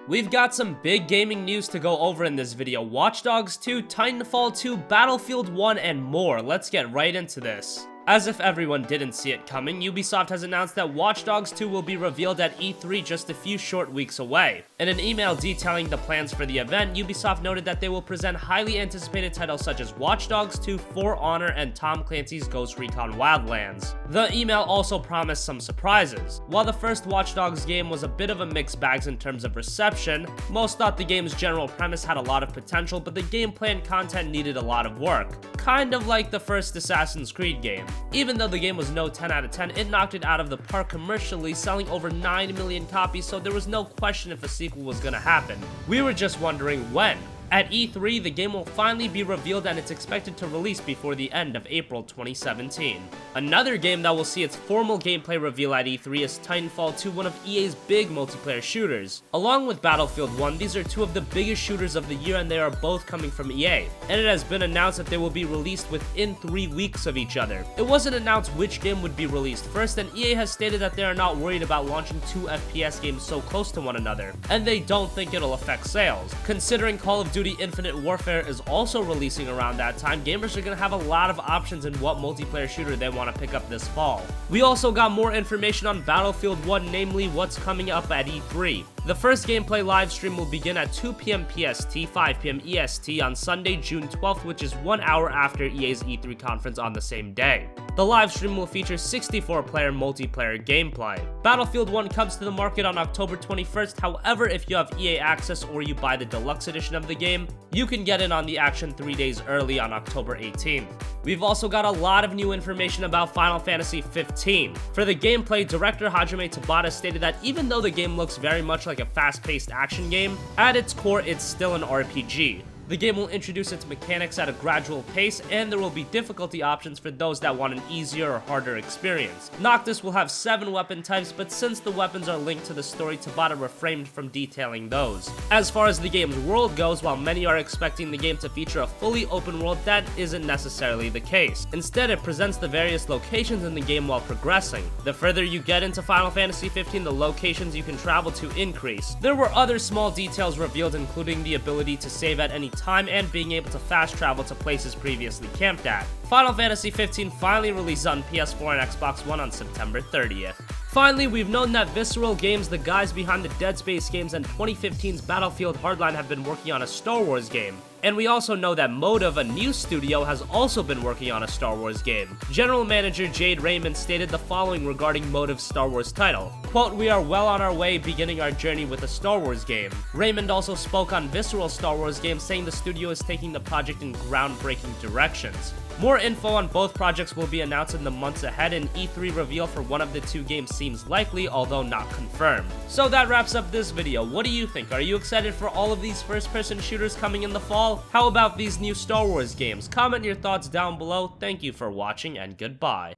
We've got some big gaming news to go over in this video. Watch Dogs 2, Titanfall 2, Battlefield 1, and more. Let's get right into this. As if everyone didn't see it coming, Ubisoft has announced that Watch Dogs 2 will be revealed at E3 just a few short weeks away. In an email detailing the plans for the event, Ubisoft noted that they will present highly anticipated titles such as Watch Dogs 2, For Honor, and Tom Clancy's Ghost Recon Wildlands. The email also promised some surprises. While the first Watch Dogs game was a bit of a mixed bag in terms of reception, most thought the game's general premise had a lot of potential, but the gameplay and content needed a lot of work. Kind of like the first Assassin's Creed game. Even though the game was no 10 out of 10, it knocked it out of the park commercially, selling over 9 million copies, so there was no question if a sequel was gonna happen. We were just wondering when. At E3, the game will finally be revealed and it's expected to release before the end of April 2017. Another game that will see its formal gameplay reveal at E3 is Titanfall 2, one of EA's big multiplayer shooters. Along with Battlefield 1, these are two of the biggest shooters of the year and they are both coming from EA. And it has been announced that they will be released within 3 weeks of each other. It wasn't announced which game would be released first, and EA has stated that they are not worried about launching two FPS games so close to one another, and they don't think it'll affect sales. Considering Call of Duty Infinite Warfare is also releasing around that time, gamers are going to have a lot of options in what multiplayer shooter they want to pick up this fall. We also got more information on Battlefield 1, namely what's coming up at E3. The first gameplay livestream will begin at 2 PM PST, 5 PM EST on Sunday, June 12th, which is 1 hour after EA's E3 conference on the same day. The livestream will feature 64-player multiplayer gameplay. Battlefield 1 comes to the market on October 21st, however, if you have EA Access or you buy the deluxe edition of the game, you can get in on the action 3 days early on October 18th. We've also got a lot of new information about Final Fantasy 15. For the gameplay, director Hajime Tabata stated that even though the game looks very much like a fast-paced action game, at its core it's still an RPG. The game will introduce its mechanics at a gradual pace, and there will be difficulty options for those that want an easier or harder experience. Noctis will have 7 weapon types, but since the weapons are linked to the story, Tabata refrained from detailing those. As far as the game's world goes, while many are expecting the game to feature a fully open world, that isn't necessarily the case. Instead, it presents the various locations in the game while progressing. The further you get into Final Fantasy 15, the locations you can travel to increase. There were other small details revealed, including the ability to save at any time and being able to fast travel to places previously camped at. Final Fantasy 15 finally released on PS4 and Xbox One on September 30th. Finally, we've known that Visceral Games, the guys behind the Dead Space games and 2015's Battlefield Hardline, have been working on a Star Wars game. And we also know that Motive, a new studio, has also been working on a Star Wars game. General Manager Jade Raymond stated the following regarding Motive's Star Wars title. Quote, "We are well on our way beginning our journey with a Star Wars game." Raymond also spoke on Visceral Star Wars games, saying the studio is taking the project in groundbreaking directions. More info on both projects will be announced in the months ahead, and E3 reveal for one of the two games seems likely, although not confirmed. So that wraps up this video. What do you think? Are you excited for all of these first-person shooters coming in the fall? How about these new Star Wars games? Comment your thoughts down below. Thank you for watching, and goodbye.